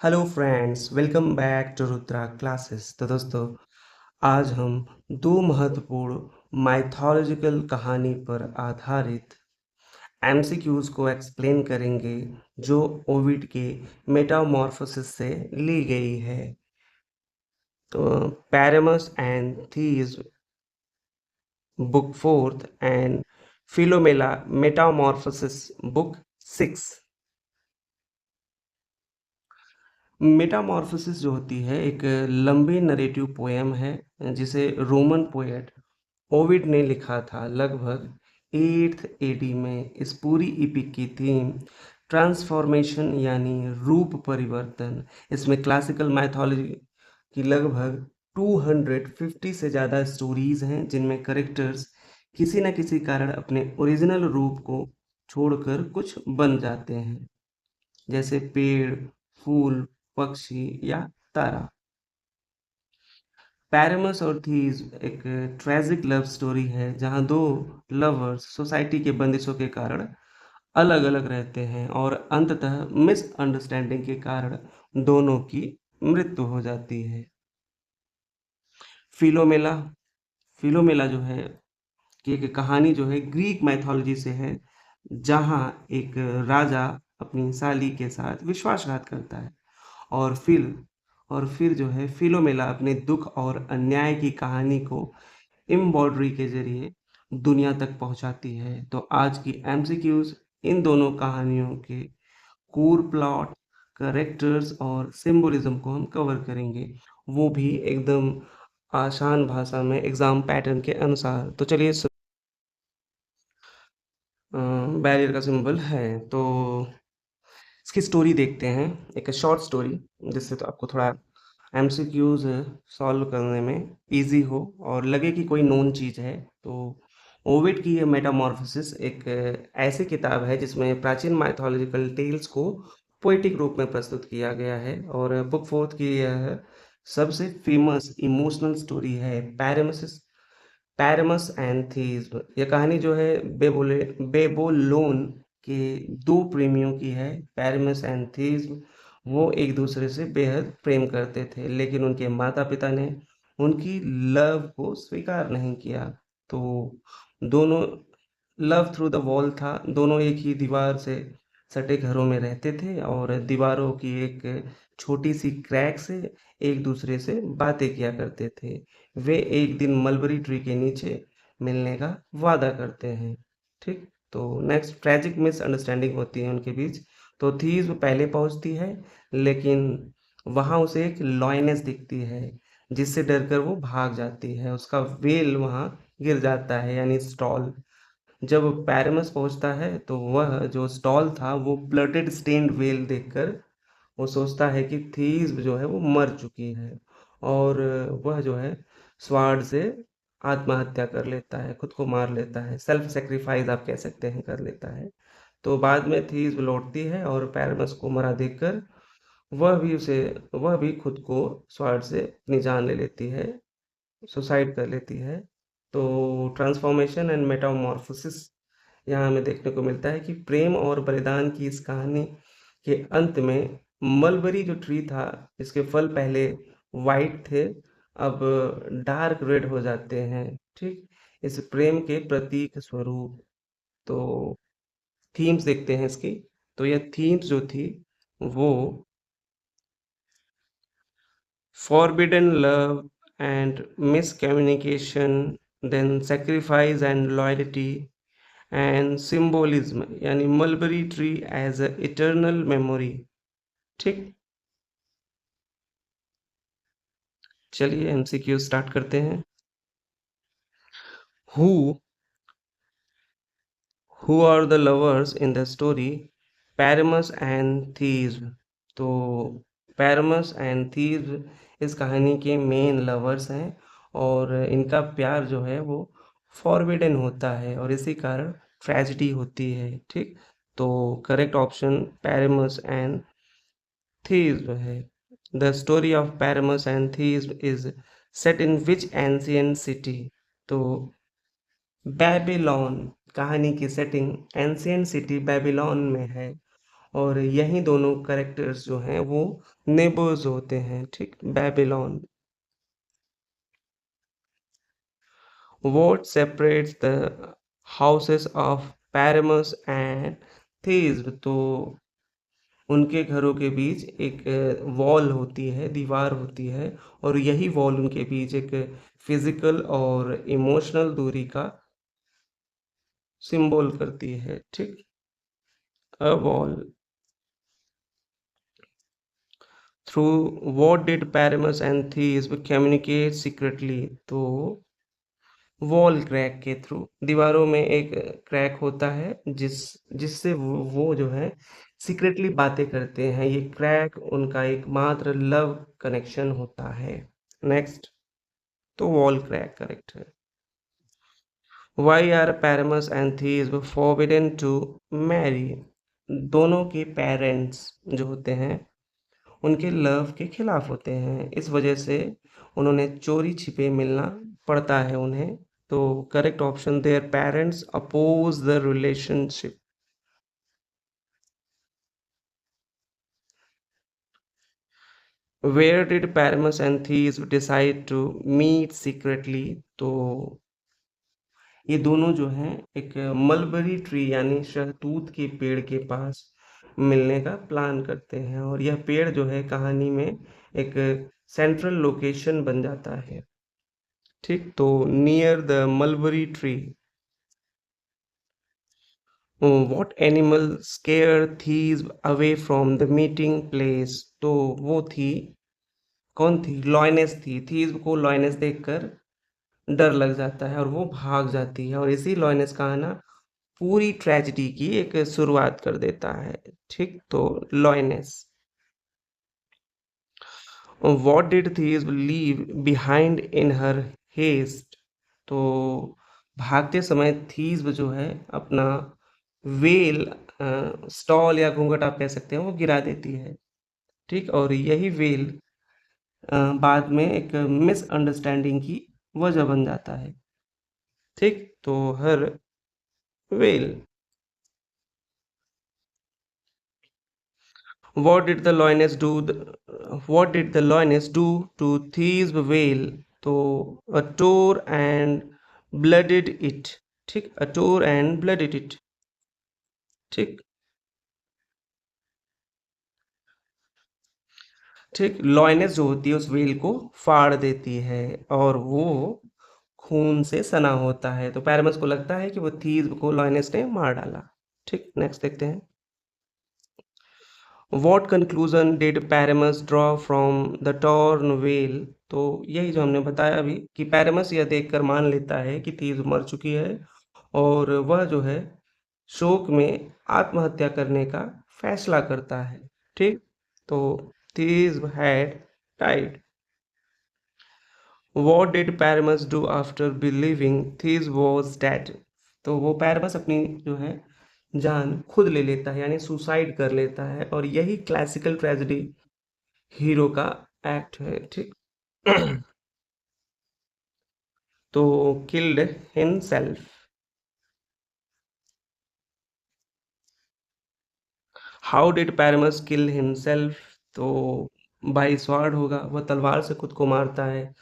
Hello friends, welcome back to Rudra classes. तो दोस्तों, आज हम दो महत्वपूर्ण माइथोलॉजिकल कहानी पर आधारित एमसीक्यूज को एक्सप्लेन करेंगे जो ओविड के मेटामॉर्फोसिस से ली गई है। तो Pyramus and Thisbe book fourth and Philomela Metamorphosis book 6। Metamorphosis जो होती है एक लंबी नरेटिव पोएम है जिसे रोमन पोएट ओविड ने लिखा था लगभग 8th एडी में। इस पूरी इपिक की थीम ट्रांसफॉर्मेशन यानी रूप परिवर्तन। इसमें क्लासिकल माइथोलॉजी की लगभग 250 से ज़्यादा स्टोरीज हैं जिनमें करेक्टर्स किसी न किसी कारण अपने ओरिजिनल रूप को छोड़कर कुछ बन जाते हैं, जैसे पेड़, फूल, पक्षी या तारा। पैरामस और थीस एक ट्रेजिक लव स्टोरी है जहां दो लवर्स सोसाइटी के बंदिशों के कारण अलग अलग रहते हैं और अंततः मिसअंडरस्टैंडिंग के कारण दोनों की मृत्यु हो जाती है। फिलोमेला फिलोमेला जो है कि एक कहानी जो है ग्रीक माइथोलॉजी से है, जहां एक राजा अपनी साली के साथ विश्वासघात करता है और फिर जो है फिलोमेला अपने दुख और अन्याय की कहानी को एम्ब्रॉयडरी के ज़रिए दुनिया तक पहुंचाती है। तो आज की एमसीक्यूज इन दोनों कहानियों के कोर प्लॉट, कैरेक्टर्स और सिंबोलिज्म को हम कवर करेंगे, वो भी एकदम आसान भाषा में एग्जाम पैटर्न के अनुसार। तो चलिए बैरियर का सिंबल है तो इसकी स्टोरी देखते हैं, एक शॉर्ट स्टोरी, जिससे तो आपको थोड़ा एमसीक्यूज सॉल्व करने में इजी हो और लगे कि कोई नोन चीज़ है। तो ओविड की ये मेटामॉर्फोसिस एक ऐसी किताब है जिसमें प्राचीन माइथोलॉजिकल टेल्स को पोएटिक रूप में प्रस्तुत किया गया है और बुक फोर्थ की यह सबसे फेमस इमोशनल स्टोरी है, पैरामस एंड थीस। यह कहानी जो है बेबोलोन के दो प्रेमियों की है, पैरामस एंड थीस। वो एक दूसरे से बेहद प्रेम करते थे, लेकिन उनके माता पिता ने उनकी लव को स्वीकार नहीं किया। तो दोनों लव थ्रू द वॉल था, दोनों एक ही दीवार से सटे घरों में रहते थे और दीवारों की एक छोटी सी क्रैक से एक दूसरे से बातें किया करते थे। वे एक दिन मलबरी ट्री के नीचे मिलने का वादा करते हैं। ठीक, तो नेक्स्ट ट्रेजिक मिसअंडरस्टैंडिंग होती है उनके बीच। तो थीस वो पहले पहुंचती है, लेकिन वहां उसे एक लॉयनेस दिखती है जिससे डरकर वो भाग जाती है। उसका वेल वहां गिर जाता है, यानी स्टॉल। जब पैरामस पहुंचता है तो वह जो स्टॉल था वो ब्लडेड स्टेन्ड वेल देखकर वो सोचता है कि थीस जो है वो मर चुकी है और वह जो है स्वार्ड से आत्महत्या कर लेता है, खुद को मार लेता है, सेल्फ सेक्रीफाइस आप कह सकते हैं, कर लेता है। तो बाद में थीस लौटती है और पैरामस को मरा देखकर वह भी खुद को स्वार्ड से अपनी जान ले लेती है, सुसाइड कर लेती है। तो ट्रांसफॉर्मेशन एंड मेटामॉर्फोसिस यहाँ हमें देखने को मिलता है कि प्रेम और बलिदान की इस कहानी के अंत में मलबरी जो ट्री था, इसके फल पहले वाइट थे, अब डार्क रेड हो जाते हैं। ठीक, इस प्रेम के प्रतीक स्वरूप। तो थीम्स देखते हैं इसकी। तो यह थीम्स जो थी वो forbidden love and miscommunication, then sacrifice and loyalty and symbolism, यानी mulberry tree as a eternal memory. ठीक, चलिए एमसीक्यू स्टार्ट करते हैं। Who who are the lovers in the story? Pyramus and थीव। तो पैरामस एंड थीव इस कहानी के मेन लवर्स हैं और इनका प्यार जो है वो फॉरबिडन होता है और इसी कारण ट्रेजिडी होती है। ठीक, तो करेक्ट ऑप्शन पैरामस एंड थीव है। The story of Pyramus and थीव is set in which ancient city? तो बेबीलोन, कहानी की सेटिंग एंशियंट सिटी बेबीलोन में है और यही दोनों कैरेक्टर्स जो हैं वो नेबर्स होते हैं, ठीक? Babylon. What separates the houses of Pyramus and थीब्स? तो उनके घरों के बीच एक वॉल होती है, दीवार होती है, और यही वॉल उनके बीच एक फिजिकल और इमोशनल दूरी का सिंबल करती है, ठीक? A wall. Through what did Pyramus and थीब्स कम्युनिकेट सीक्रेटली? तो वॉल क्रैक के थ्रू, दीवारों में एक क्रैक होता है जिससे वो जो है सीक्रेटली बातें करते हैं। ये क्रैक उनका एकमात्र लव कनेक्शन होता है। नेक्स्ट। तो वॉल क्रैक करेक्ट है। वाई आर पैरामस एंड थीब्स फॉरबिडन टू मैरी? दोनों के पेरेंट्स जो होते हैं उनके लव के खिलाफ होते हैं, इस वजह से उन्होंने चोरी छिपे मिलना पड़ता है उन्हें। तो correct option, their parents oppose the relationship. Where did Pyramus and थीब्स डिसाइड टू मीट सीक्रेटली? तो ये दोनों जो हैं एक मलबरी ट्री यानी शहतूत के पेड़ के पास मिलने का प्लान करते हैं, और यह पेड़ जो है कहानी में एक सेंट्रल लोकेशन बन जाता है, ठीक? तो near the mulberry tree. What animal square thieves away from the meeting place? तो वो थी, कौन थी? लॉयनेस थी। थीव्स को लॉयनेस देखकर डर लग जाता है और वो भाग जाती है, और इसी लॉयनेस का आना पूरी ट्रेजेडी की एक शुरुआत कर देता है, ठीक? तो lioness. What did thieves leave behind in her heist? तो भागते समय थीव्स जो है अपना वेल, स्टॉल या घूंघट आप कह सकते हैं, वो गिरा देती है, ठीक? और यही वेल बाद में एक मिसअंडरस्टैंडिंग की वजह बन जाता है, ठीक? तो हर well. What did the lioness do? What did the lioness do to Thieves' whale? तो a tore and blooded it. ठीक, a tore and blooded it. ठीक, ठीक। लॉयनेस जो होती है उस व्हेल को फाड़ देती है और वो खून से सना होता है। तो पैरामस को लगता है कि वो थीव को लॉयनेस ने मार डाला। ठीक, नेक्स्ट देखते हैं। What conclusion did Paramus draw from the torn whale? तो यही जो हमने बताया अभी कि पैरामस यह देखकर मान लेता है कि थीव मर चुकी है और वह जो है शोक में आत्महत्या करने का फैसला करता है, ठीक? तो thief had died. What did Paramus do after believing Thebes was dead? तो वो पैरबस अपनी जो है जान खुद ले लेता है यानी सुसाइड कर लेता है, और यही क्लासिकल ट्रेजेडी हीरो का एक्ट है, ठीक? तो killed himself. How did Pyramus kill himself? तो बाई स्वॉर्ड होगा, वह तलवार से खुद को मारता है।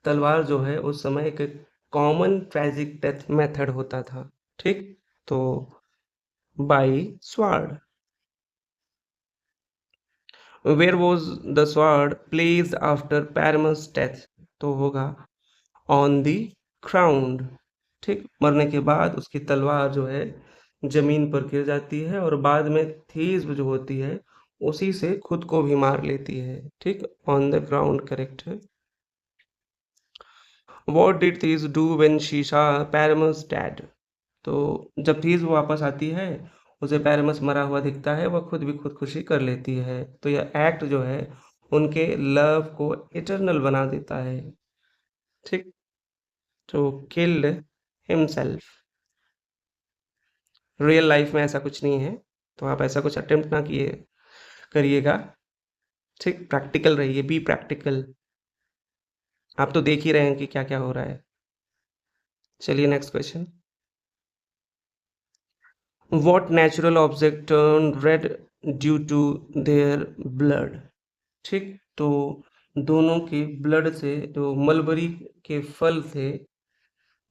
तलवार जो है उस समय एक कॉमन ट्रेजिक डेथ मेथड होता था, ठीक? तो by sword. Where was the sword placed after Pyramus death? तो होगा ऑन द ग्राउंड, ठीक? मरने के बाद उसकी तलवार जो है जमीन पर गिर जाती है और बाद में थीस जो होती है उसी से खुद को भी मार लेती है, ठीक? ऑन द ग्राउंड करेक्ट है। What did Thisbe do when she saw Pyramus dead? तो जब थीस वापस आती है उसे पैरामस मरा हुआ दिखता है, वह खुद भी खुदकुशी कर लेती है। तो यह एक्ट जो है उनके लव को इटरनल बना देता है, ठीक? तो किल्ड हिमसेल्फ। रियल लाइफ में ऐसा कुछ नहीं है, तो आप ऐसा कुछ अटेम्प्ट ना किए करिएगा, ठीक? प्रैक्टिकल रहिए, बी प्रैक्टिकल। आप तो देख ही रहे हैं कि क्या क्या हो रहा है। चलिए next question. What natural object turn red due to their blood. ठीक, तो दोनों के ब्लड से जो मलबरी के फल थे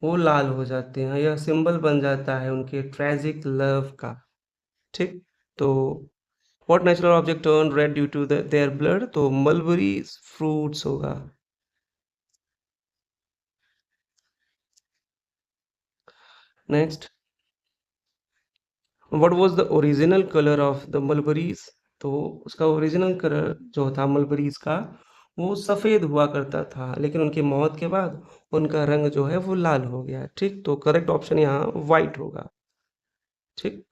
वो लाल हो जाते हैं, यह सिंबल बन जाता है उनके ट्रेजिक लव का। ठीक, तो what natural object turn red due to their blood, तो मलबरी फ्रूट्स होगा। Next, what was the original colour of the mulberries, तो उसका ओरिजिनल कलर जो था मलबरीज का वो सफेद हुआ करता था, लेकिन उनकी मौत के बाद उनका रंग जो है वो लाल हो गया। ठीक, तो करेक्ट ऑप्शन यहाँ वाइट होगा। ठीक,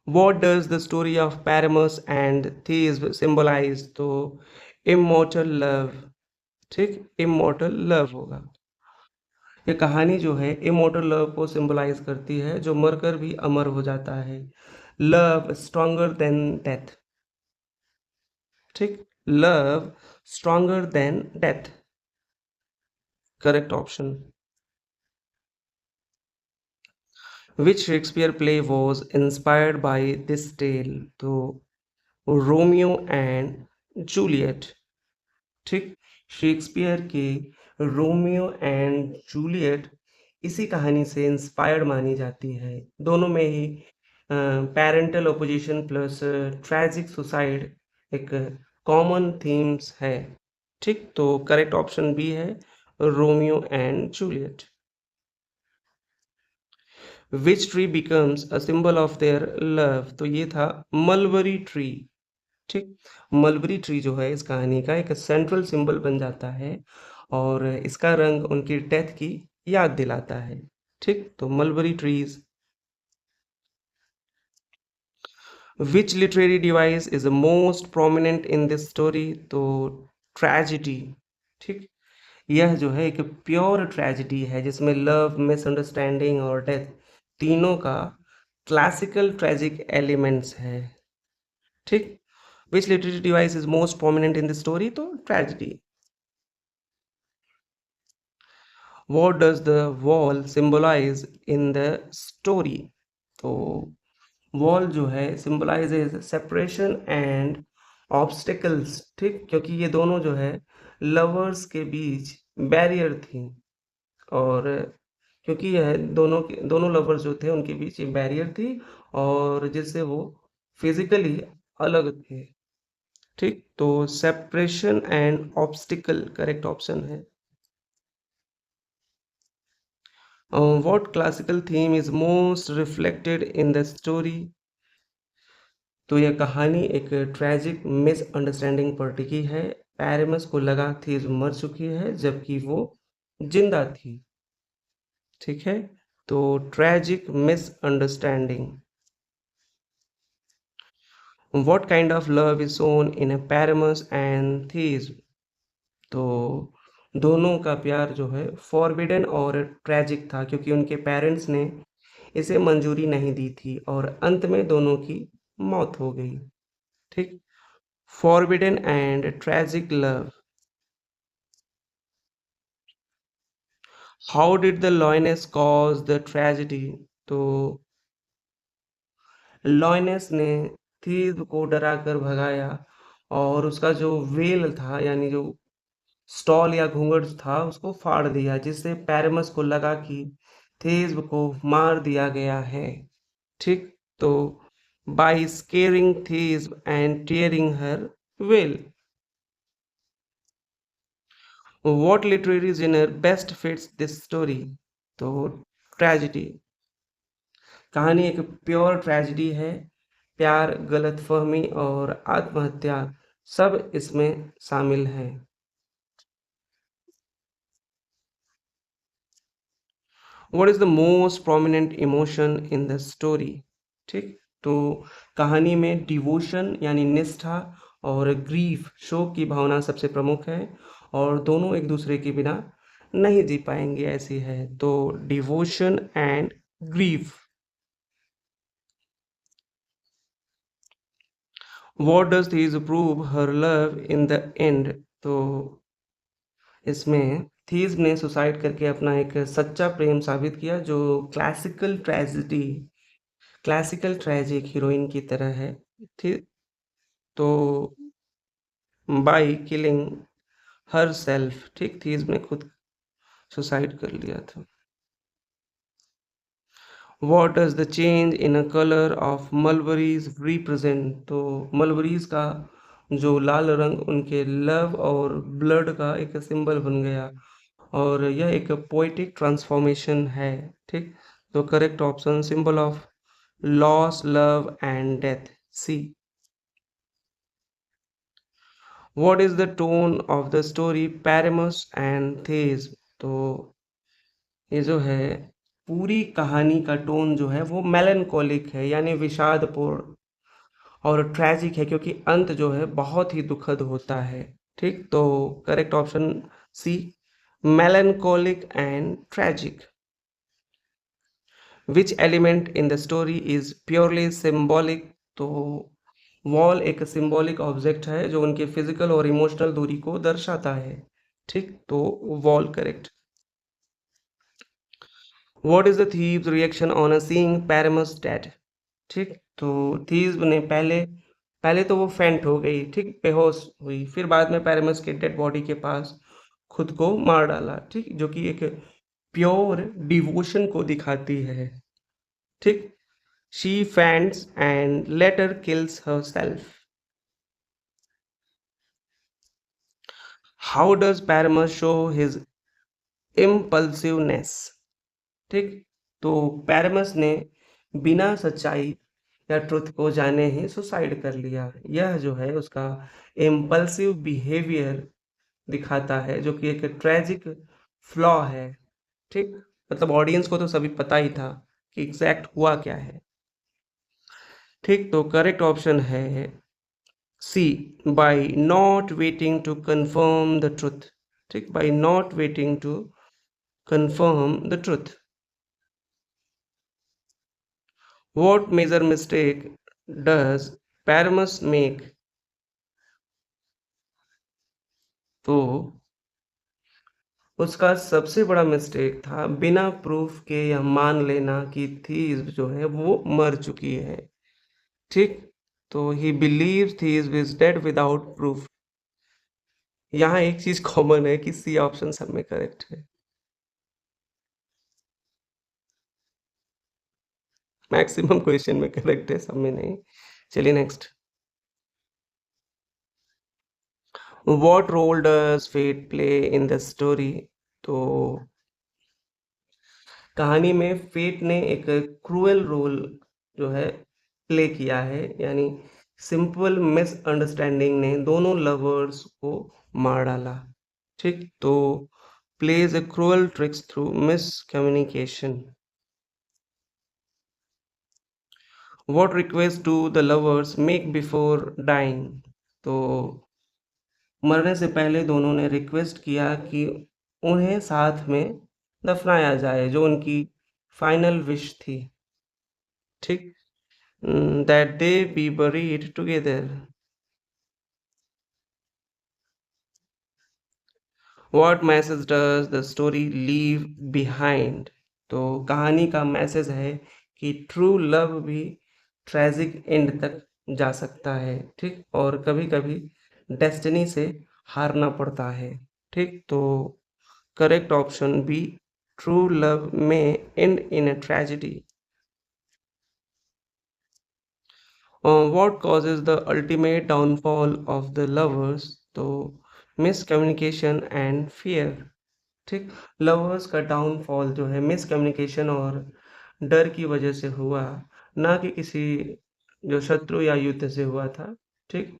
what does the story of Pyramus and थीव सिंबलाइज, तो इमोर्टल लव। ठीक, इमोर्टल लव होगा। ये कहानी जो है इमोर्टल लव को सिंबलाइज करती है, जो मरकर भी अमर हो जाता है। Love stronger than death. ठीक, love stronger than death, correct option. Which Shakespeare play was inspired by this tale, तो रोमियो एंड जूलियट। ठीक, शेक्सपियर के रोमियो एंड जूलियट इसी कहानी से इंस्पायर्ड मानी जाती है। दोनों में ही parental opposition plus tragic suicide एक कॉमन थीम्स है। ठीक, तो करेक्ट ऑप्शन बी है Romeo and Juliet. Which tree becomes a symbol of their love, तो ये था मलबरी ट्री। ठीक, मलबरी ट्री जो है इस कहानी का एक सेंट्रल सिंबल बन जाता है और इसका रंग उनकी डेथ की याद दिलाता है। ठीक, तो mulberry trees. Which literary device is the most prominent in this story, तो ट्रेजिडी। ठीक, यह जो है एक प्योर ट्रेजिडी है जिसमें लव, मिसअंडरस्टैंडिंग और डेथ तीनों का क्लासिकल ट्रेजिक एलिमेंट्स है। ठीक, which literary device is most prominent in the story, तो tragedy. What does the wall symbolize in the story, तो वॉल जो है symbolizes separation and obstacles। ठीक, क्योंकि ये दोनों जो है लवर्स के बीच बैरियर थी, और क्योंकि यह दोनों लवर्स जो थे उनके बीच एक बैरियर थी और जिससे वो फिजिकली अलग थे। ठीक, तो separation and obstacle correct option है। What classical theme is most reflected in the story, तो यह कहानी एक ट्रेजिक मिसअंडरस्टैंडिंग पर टिकी है। पैरेमस को लगा थी मर चुकी है जबकि वो जिंदा थी। ठीक है, तो tragic misunderstanding. What kind of love is shown in a Pyramus and थीव, तो दोनों का प्यार जो है फॉरबिडन और ट्रेजिक था क्योंकि उनके पेरेंट्स ने इसे मंजूरी नहीं दी थी और अंत में दोनों की मौत हो गई। ठीक, forbidden and tragic love. How did the lioness cause the tragedy, तो लॉयनेस ने थीव को डरा कर भगाया और उसका जो वेल था यानी जो स्टॉल या घूंघट था उसको फाड़ दिया, जिससे पैरमस को लगा कि थेस्ब को मार दिया गया है। ठीक, तो by scaring Thisbe and tearing her veil. What literary genre best fits this story, तो ट्रेजिडी। कहानी एक प्योर ट्रेजिडी है। प्यार, गलतफहमी और आत्महत्या सब इसमें शामिल है। What is the most prominent emotion in the story, ठीक, तो कहानी में डिवोशन यानी निष्ठा और ग्रीफ, शोक की भावना सबसे प्रमुख है और दोनों एक दूसरे के बिना नहीं जी पाएंगे ऐसी है, तो devotion and grief. What does these prove her love in the end, तो इसमें थीस ने सुसाइड करके अपना एक सच्चा प्रेम साबित किया जो classical tragedy classical tragic heroine की तरह है, ठीक? तो बाय किलिंग हरसेल्फ, ठीक थी, इसने खुद सुसाइड कर लिया था। What does the change in a colour of mulberries represent? तो मलबरीज का जो लाल रंग उनके लव और ब्लड का एक सिंबल बन गया, और यह एक पोएटिक ट्रांसफॉर्मेशन है, ठीक? तो correct option symbol of loss, love and death, C. What is the tone of the story Pyramus and Thisbe? तो ये जो है पूरी कहानी का टोन जो है वो मेलनकोलिक है, यानी विषादपूर्ण, और ट्रेजिक है क्योंकि अंत जो है बहुत ही दुखद होता है, ठीक? तो correct option C, melancholic and tragic. Which element in the story is purely symbolic? तो वॉल एक सिंबॉलिक ऑब्जेक्ट है जो उनके फिजिकल और इमोशनल दूरी को दर्शाता है, ठीक? तो wall correct. What is the Thisbe's reaction on a seeing Pyramus dead? ठीक, तो थीव्स ने पहले पहले तो वो फेंट हो गई, ठीक, बेहोश हुई, फिर बाद में पैरामस के डेड बॉडी के पास खुद को मार डाला, ठीक, जो कि एक प्योर डिवोशन को दिखाती है, ठीक। She faints and later kills herself. How does Pyramus show his impulsiveness? ठीक, तो पैरामस ने बिना सच्चाई या ट्रुथ को जाने ही सुसाइड कर लिया। यह जो है उसका इम्पल्सिव बिहेवियर दिखाता है, जो कि एक ट्रेजिक फ्लॉ है, ठीक। मतलब ऑडियंस को तो सभी पता ही था कि एग्जैक्ट हुआ क्या है, ठीक। तो करेक्ट ऑप्शन है C, by not waiting to confirm the truth, ठीक, by not waiting to confirm the truth. What major mistake does Paramus make? तो उसका सबसे बड़ा मिस्टेक था बिना प्रूफ के यह मान लेना कि थीव जो है वो मर चुकी है, ठीक। तो he believes thief is dead without proof. यहाँ एक चीज कॉमन है कि सी ऑप्शन सब में करेक्ट है, मैक्सिमम क्वेश्चन में करेक्ट है, सब में नहीं। चलिए next. What role does fate play in the story? तो कहानी में फेट ने एक क्रूएल रोल जो है प्ले किया है, यानी सिंपल मिसअंडरस्टैंडिंग ने दोनों लवर्स को मार डाला, ठीक। तो plays a cruel tricks through miscommunication. What request do the lovers make before dying? तो मरने से पहले दोनों ने रिक्वेस्ट किया कि उन्हें साथ में दफनाया जाए, जो उनकी फाइनल विश थी, ठीक। That they be buried together. What message does the story leave behind? तो कहानी का मैसेज है कि ट्रू लव भी ट्रेजिक एंड तक जा सकता है, ठीक, और कभी कभी डेस्टिनी से हारना पड़ता है, ठीक। तो correct option B, true love में end in a tragedy. What causes the ultimate downfall of the lovers? तो मिसकम्युनिकेशन एंड फियर, ठीक। लवर्स का डाउनफॉल जो है मिसकम्युनिकेशन और डर की वजह से हुआ, ना कि किसी जो शत्रु या युद्ध से हुआ था, ठीक।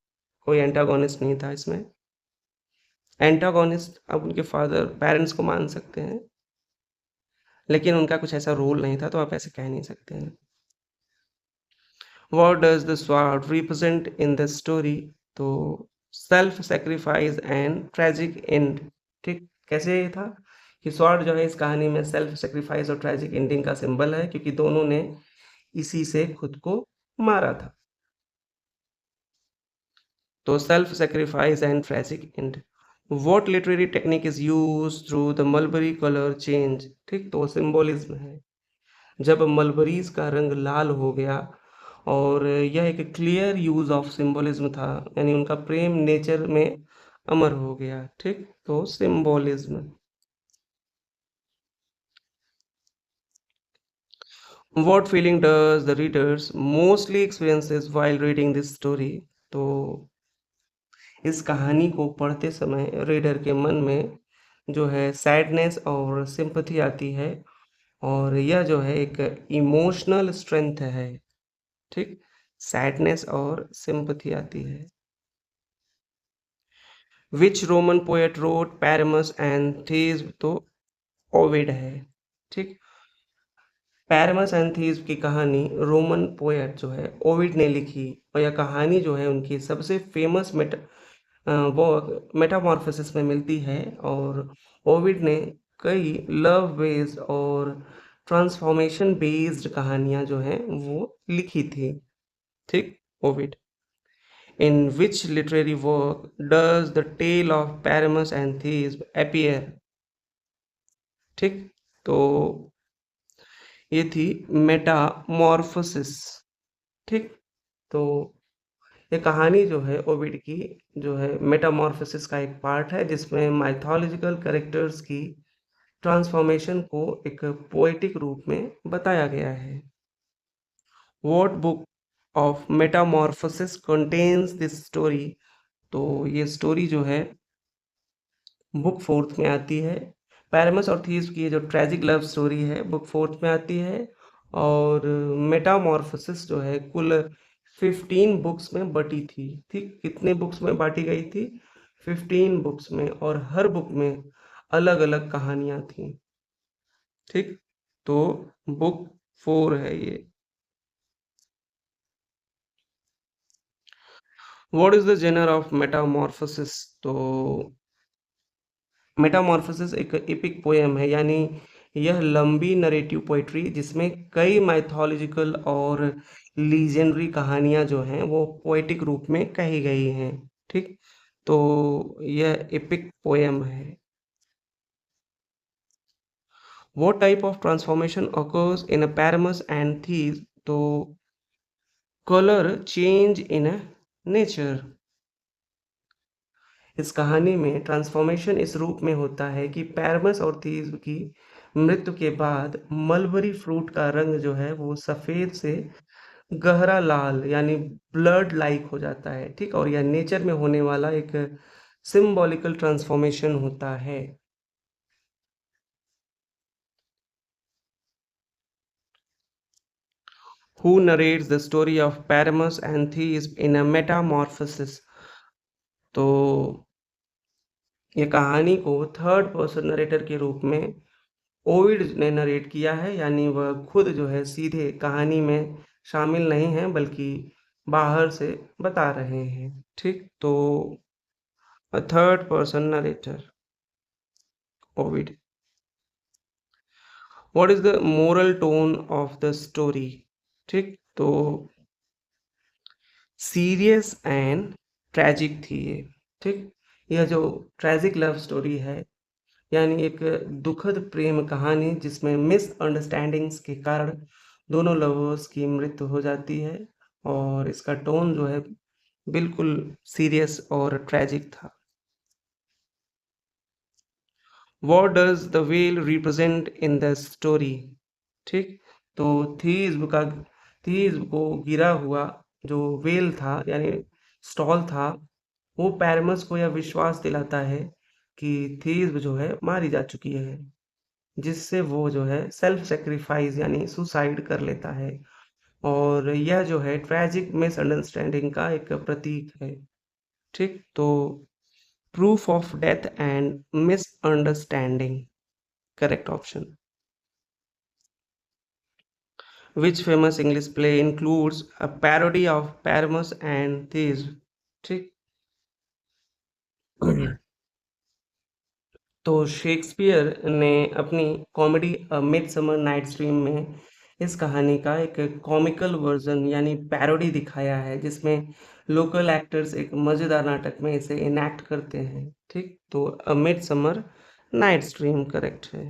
कोई एंटागोनिस्ट नहीं था इसमें। एंटागोनिस्ट अब उनके फादर पेरेंट्स को मान सकते हैं, लेकिन उनका कुछ ऐसा रोल नहीं था, तो आप ऐसे कह नहीं सकते हैं। What does the sword represent in the story? तो self sacrifice and tragic and, ठीक। कैसे ये था कि स्वॉर्ड जो है इस कहानी में सेल्फ सेक्रीफाइस और ट्रेजिक एंडिंग का सिंबल है, क्योंकि दोनों ने इसी से खुद को मारा था। तो self sacrifice and tragic and. What literary technique is use through the mulberry colour change? ठीक, तो सिंबोलिज्म है। जब मलबरीज का रंग लाल हो गया। और यह एक क्लियर यूज ऑफ सिंबलिज्म था, यानी उनका प्रेम नेचर में अमर हो गया। ठीक, तो symbolism. What feeling does the readers mostly experiences while reading this story? तो इस कहानी को पढ़ते समय रीडर के मन में जो है सैडनेस और सिंपैथी आती है, और यह जो है एक इमोशनल स्ट्रेंथ है। ठीक, सैडनेस और सिंपैथी आती है। Which Roman poet wrote Pyramus and थीव? तो ओविड है। ठीक, पैरमस एंड थीव की कहानी रोमन पोएट जो है ओविड ने लिखी, और यह कहानी जो है उनकी सबसे फेमस वो मेटामॉर्फोसिस में मिलती है। और ओविड ने कई लव बेस्ड और ट्रांसफॉर्मेशन बेस्ड कहानियां जो हैं वो लिखी थी। ठीक, Ovid. In which literary work does the tale of Pyramus and थीव अपीयर? ठीक, तो ये थी मेटामॉर्फोसिस। ठीक, तो ये कहानी जो है ओविड की जो है मेटामॉर्फोसिस का एक पार्ट है, जिसमें माइथोलॉजिकल कैरेक्टर्स की ट्रांसफॉर्मेशन को एक पोएटिक रूप में बताया गया है। What book of Metamorphosis contains this story? तो ये स्टोरी जो है बुक फोर्थ में आती है। पैरामस और थीव्स की जो ट्रेजिक लव स्टोरी है बुक फोर्थ में आती है। और मेटामॉर्फोसिस जो है कुल 15 बुक्स में बटी थी। ठीक, कितने बुक्स में बांटी गई थी? 15 बुक्स में, और हर बुक में अलग अलग कहानियां थी। ठीक, तो बुक 4 है ये। What is the genre of Metamorphosis? तो मेटामॉर्फोसिस एक एपिक पोएम है, यानी यह लंबी नरेटिव पोएट्री जिसमें कई माइथोलॉजिकल और लीजेंडरी कहानियां जो हैं वो पोएटिक रूप में कही गई हैं। ठीक, तो यह एपिक पोएम है। What type of transformation occurs in a Pyramus and थीव? तो कलर चेंज इन नेचर। इस कहानी में ट्रांसफॉर्मेशन इस रूप में होता है कि पैरमस और थीव की मृत्यु के बाद मलबरी फ्रूट का रंग जो है वो सफेद से गहरा लाल, यानी ब्लड लाइक हो जाता है। ठीक, और यह नेचर में होने वाला एक सिंबॉलिकल ट्रांसफॉर्मेशन होता है। Who narrates the story of Pyramus and थीव इन अ मेटामॉर्फोसिस? तो ये कहानी को थर्ड पर्सन नरेटर के रूप में ओविड ने नरेट किया है, यानी वह खुद जो है सीधे कहानी में शामिल नहीं है, बल्कि बाहर से बता रहे हैं। ठीक, तो third person narrator Ovid. What is the moral tone of the story? ठीक, तो सीरियस एंड ट्रेजिक थी ये। ठीक, यह जो ट्रेजिक लव स्टोरी है, यानी एक दुखद प्रेम कहानी जिसमें मिसअंडरस्टैंडिंग्स के कारण दोनों लवर्स की मृत्यु हो जाती है, और इसका टोन जो है बिल्कुल सीरियस और ट्रेजिक था। What does the whale represent in the story? ठीक, तो थीव को गिरा हुआ जो व्हेल था, यानी स्टॉल था, वो पैरमस को यह विश्वास दिलाता है कि थीव जो है मारी जा चुकी है, जिससे वो जो है सेल्फ सेक्रीफाइस यानी सुसाइड कर लेता है। और यह जो है ट्रेजिक मिसअंडरस्टैंडिंग का एक प्रतीक है। ठीक, तो proof of death and misunderstanding, correct option. Which famous English play includes a parody of Pyramus and थीव? ठीक, तो शेक्सपियर ने अपनी comedy A Midsummer Night's Dream में इस कहानी का एक कॉमिकल वर्जन यानी पैरोडी दिखाया है, जिसमें लोकल एक्टर्स एक मज़ेदार नाटक में इसे इनैक्ट करते हैं। ठीक, तो A Midsummer Night's Dream correct है।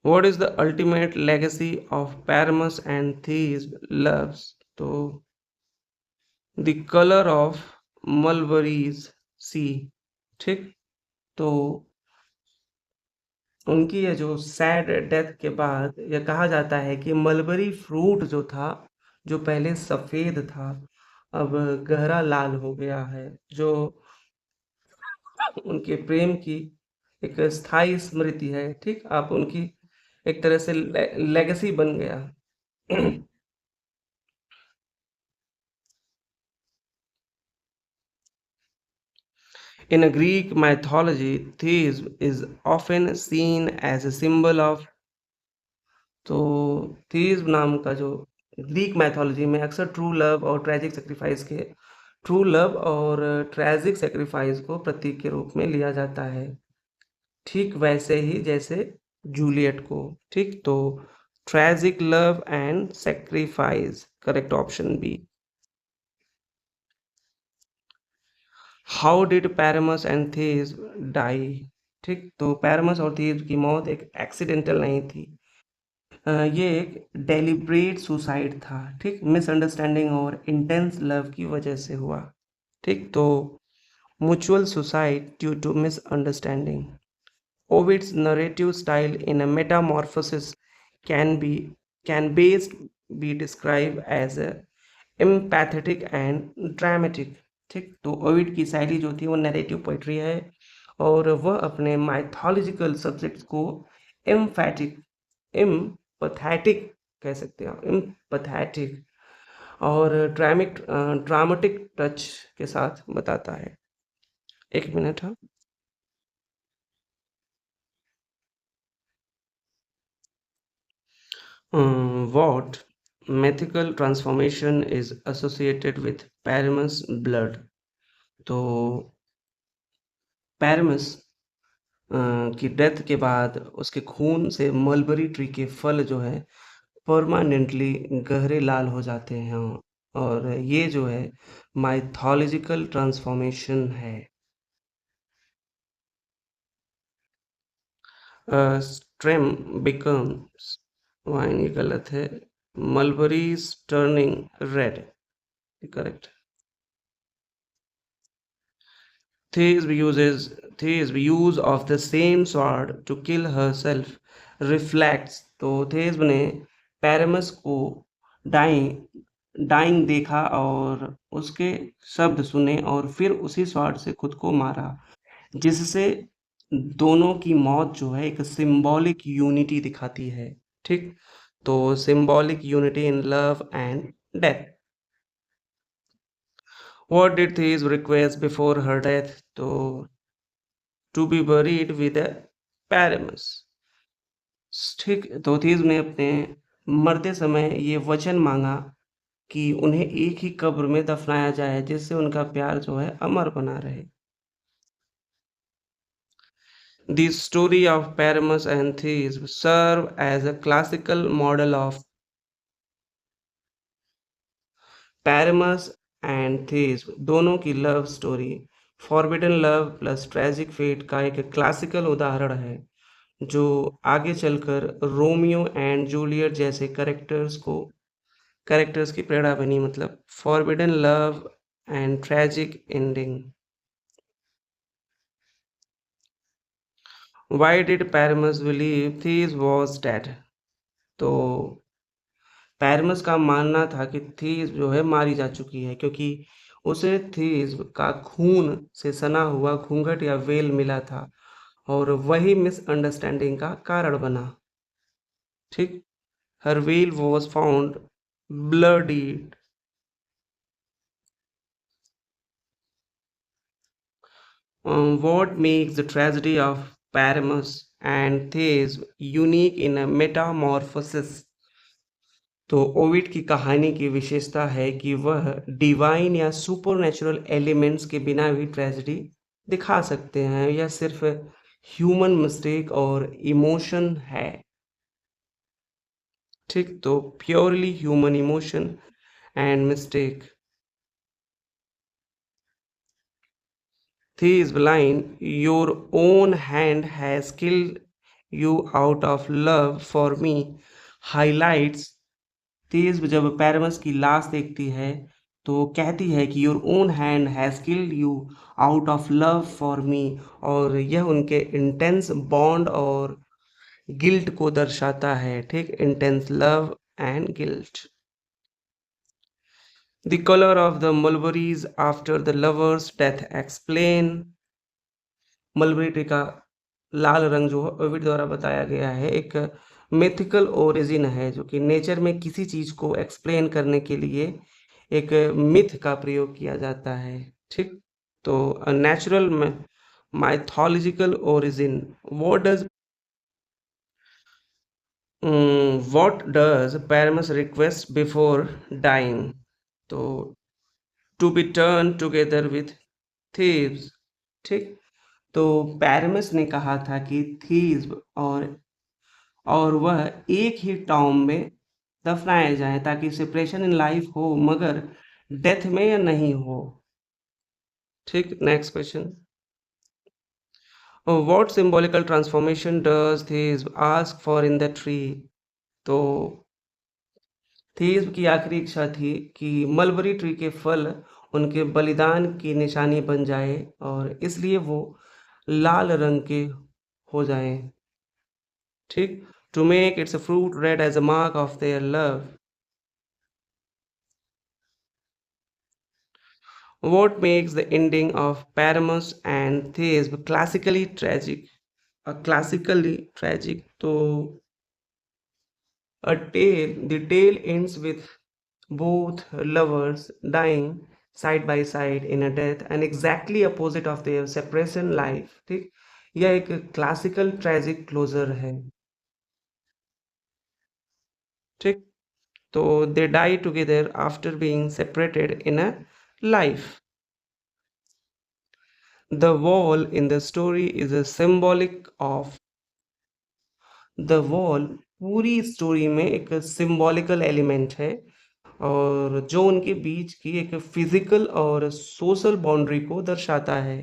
What is the ultimate legacy of Pyramus and Thisbe's loves? तो the colour of mulberries C. ठीक। तो उनकी ये जो सैड डेथ के बाद ये कहा जाता है कि मलबरी फ्रूट जो था, जो पहले सफेद था, अब गहरा लाल हो गया है, जो उनके प्रेम की एक स्थायी स्मृति है। ठीक, आप उनकी एक तरह से लेगेसी बन गया। In a Greek mythology, Thebes is often seen as a symbol of, तो थीब्स नाम का जो ग्रीक मैथोलॉजी में अक्सर ट्रू लव और ट्रेजिक सेक्रीफाइस के ट्रू लव और ट्रेजिक सेक्रीफाइस को प्रतीक के रूप में लिया जाता है। ठीक वैसे ही जैसे जूलियट को। ठीक, तो tragic love and sacrifice, correct option B. How did Pyramus and थीब्स डाई? ठीक, तो पैरामस और थीब्स की मौत एक एक्सीडेंटल नहीं थी। ये एक डेलिब्रेट सुसाइड था। ठीक, मिसअंडरस्टैंडिंग और इंटेंस लव की वजह से हुआ। ठीक, तो mutual suicide due to misunderstanding. Ovid's narrative style in a metamorphosis can be can best be described as a empathetic and dramatic। ठीक, तो ओविड की शैली जो थी वो नैरेटिव पोइट्री है, और वह अपने माइथोलॉजिकल सब्जेक्ट्स को एम्फैटिक एम्पथेटिक कह सकते हैं, एम्पथेटिक और ड्रामेटिक टच के साथ बताता है। एक मिनट। हाँ। What mythical transformation is associated with Paramus blood? तो पैरमस की डेथ के बाद उसके खून से मलबरी ट्री के फल जो है परमानेंटली गहरे लाल हो जाते हैं, और ये जो है माइथोलॉजिकल ट्रांसफॉर्मेशन है। स्ट्रेम बिकम्स, वाइन ये गलत है, mulberries turning red, correct. Thebes' use of the same sword to kill herself reflects, तो थेब ने पैरमस को डाइंग देखा और उसके शब्द सुने और फिर उसी स्वॉर्ड से खुद को मारा, जिससे दोनों की मौत जो है एक सिंबॉलिक यूनिटी दिखाती है। ठीक, तो symbolic unity in love and death. What did Thebes request before her death? To be buried with a Paramus। ठीक, तो थीब्स ने अपने मरते समय ये वचन मांगा कि उन्हें एक ही कब्र में दफनाया जाए, जिससे उनका प्यार जो है अमर बना रहे। The story of Paramus and Thebes serve as a classical model of Pyramus and थीब्स दोनों की love story forbidden love plus tragic fate का एक क्लासिकल उदाहरण है, जो आगे चलकर रोमियो एंड जूलियट जैसे कैरेक्टर्स की प्रेरणा बनी। मतलब forbidden love and tragic ending. Why did Pyramus believe थीब्स वाज डेड? तो पैरमस का मानना था कि थीस जो है मारी जा चुकी है, क्योंकि उसे थीस का खून से सना हुआ घूंघट या वेल मिला था, और वही मिसअंडरस्टैंडिंग का कारण बना। ठीक, her veil was found bloodied. What makes the tragedy of Paramus and Thebes unique in a metamorphosis? तो ओविड की कहानी की विशेषता है कि वह डिवाइन या सुपरनैचुरल एलिमेंट्स के बिना भी ट्रेजेडी दिखा सकते हैं, यह सिर्फ ह्यूमन मिस्टेक और इमोशन है। ठीक, तो purely human emotion and mistake. थी is line, your own hand has killed you out of love for me highlights। तेज जब पैरमस की लाश देखती है तो कहती है कि your own hand has killed you out of love for me, और यह उनके इंटेंस बॉन्ड और गिल्ट को दर्शाता है, ठीक, intense love and guilt. The colour of the mulberries after the lovers death explain. Mulberry tree का लाल रंग जो ओविड द्वारा बताया गया है एक मिथिकल ओरिजिन है, जो कि नेचर में किसी चीज को एक्सप्लेन करने के लिए एक मिथ का प्रयोग किया जाता है, ठीक। तो natural mythological origin. What does what does Pyramus request before dying? तो to be turn together with Thisbe's, ठीक। तो पैरमस ने कहा था कि थीव्स और वह एक ही टॉम में दफनाए जाएं ताकि सेपरेशन इन लाइफ हो मगर डेथ में या नहीं हो, ठीक। Next question. What symbolical transformation does thieves ask for in the tree? तो थीव्स की आखिरी इच्छा थी कि मलबरी ट्री के फल उनके बलिदान की निशानी बन जाए और इसलिए वो लाल रंग के हो जाएं, ठीक। To make its fruit red as a mark of their love. What makes the ending of Paramus and Thebes classically tragic? Classically tragic. So the tale ends with both lovers dying side by side in a death and exactly opposite of their separation life. ठीक, यह एक classical tragic closure है, ठीक। तो they die together after being separated in a life। The wall in the story is a symbolic of the wall पूरी story में एक symbolical element है और जो उनके बीच की एक फिजिकल और सोशल बाउंड्री को दर्शाता है,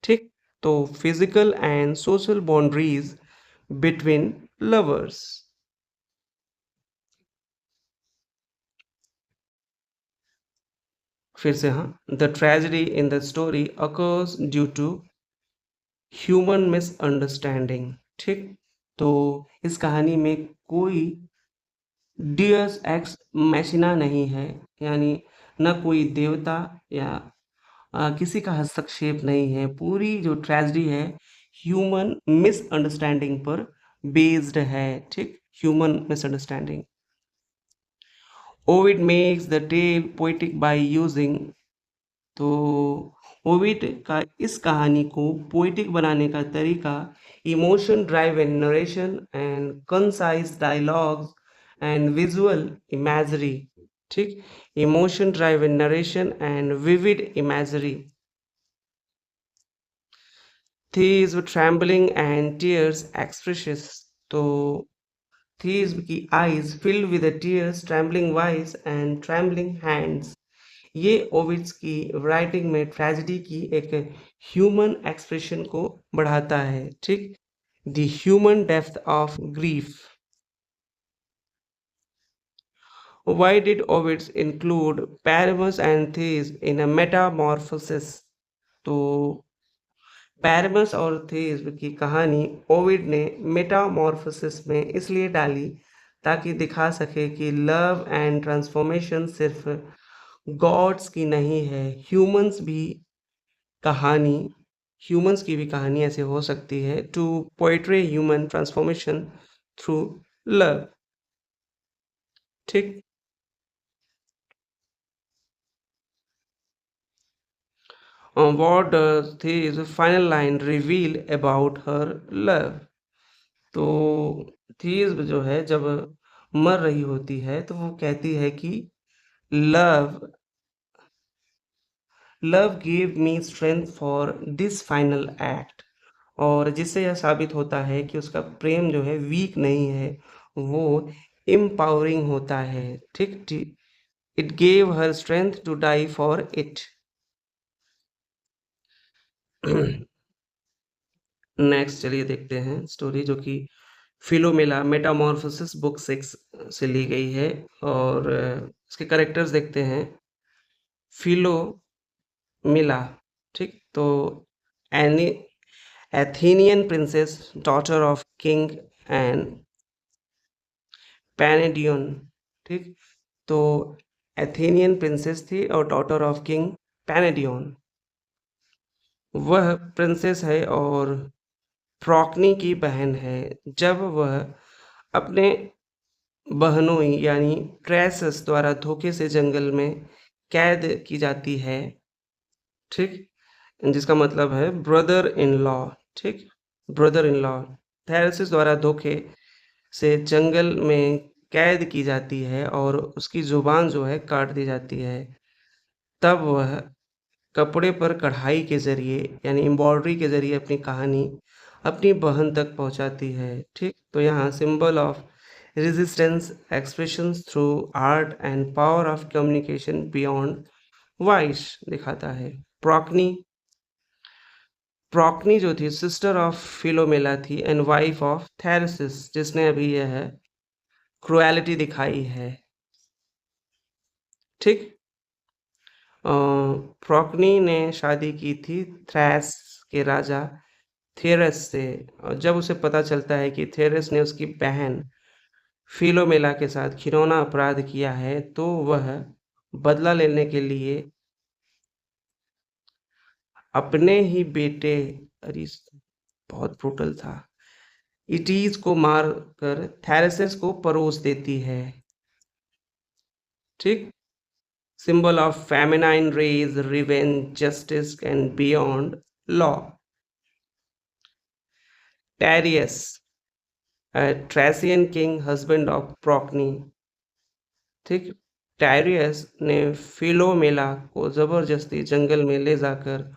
ठीक। तो physical and social boundaries between lovers. फिर से हाँ, the tragedy in the story occurs due to human misunderstanding, ठीक। तो इस कहानी में कोई डियस एक्स मैचिना नहीं है, यानी न कोई देवता या किसी का हस्तक्षेप नहीं है। पूरी जो ट्रेजेडी है ह्यूमन मिसअंडरस्टैंडिंग पर बेस्ड है, ठीक, human misunderstanding. Ovid makes the tale poetic by using. तो ओविड का इस कहानी को पोएटिक बनाने का तरीका emotion driven narration and concise dialogues and visual imagery, ठीक। Emotion driven narration and vivid imagery. Thisbe's trembling and tears expressions. तो थीज की eyes filled with tears, trembling voice and trembling hands. ये Ovid's की writing में tragedy की एक human expression को बढ़ाता है, ठीक। The human depth of grief. Why did Ovid include Paramus and Thebes in a metamorphosis? तो पैरमस और थेब की कहानी ओविड ने मेटामॉर्फोसिस में इसलिए डाली ताकि दिखा सके कि लव एंड ट्रांसफॉर्मेशन सिर्फ गॉड्स की नहीं है, कहानी ह्यूमंस की भी कहानी ऐसे हो सकती है। To poetry human transformation through love, ठीक। what does his final line reveal about her love? तो थीज जो है जब मर रही होती है तो वो कहती है कि love love give me strength for this final act, और जिससे यह साबित होता है कि उसका प्रेम जो है वीक नहीं है, वो एम्पावरिंग होता है, ठीक। It gave her strength to die for it. Next चलिए देखते हैं स्टोरी जो कि फिलोमेला मेटामॉर्फोसिस बुक 6 से ली गई है और इसके कैरेक्टर्स देखते हैं। फिलोमिला, ठीक? तो an Athenian princess, daughter of king and Pandion, ठीक? तो एथेनियन प्रिंसेस थी और डॉटर ऑफ किंग पैनेडियन। वह प्रिंसेस है और प्रोक्नी की बहन है। जब वह अपने बहनोई यानी क्रैसस द्वारा धोखे से जंगल में कैद की जाती है, ठीक? जिसका मतलब है ब्रदर इन लॉ, ठीक? ब्रदर इन लॉ थेरेसिस द्वारा धोखे से जंगल में कैद की जाती है और उसकी जुबान जो है काट दी जाती है। तब वह कपड़े पर कढ़ाई के ज़रिए यानी एम्ब्रॉयडरी के ज़रिए अपनी कहानी अपनी बहन तक पहुंचाती है, ठीक? तो यहाँ symbol of resistance, expressions through art and power of communication beyond voice दिखाता है। प्रोक्नी प्रोक्नी जो थी सिस्टर ऑफ फिलोमेला थी एंड वाइफ ऑफ थेरेसिस, जिसने अभी यह क्रुएलिटी दिखाई है, ठीक? प्रोक्नी ने शादी की थी थ्रेस के राजा थेरस से और जब उसे पता चलता है कि थेरस ने उसकी बहन फिलोमेला के साथ घिनौना अपराध किया है, तो वह बदला लेने के लिए अपने ही बेटे अरे बहुत ब्रूटल था इटीज को मार कर थेरेसिस को परोस देती है, ठीक? Symbol of feminine rage, revenge, justice and beyond law. Tereus, Thracian king, husband of Procne, ठीक? टायरियस ने फिलोमेला को जबरदस्ती जंगल में ले जाकर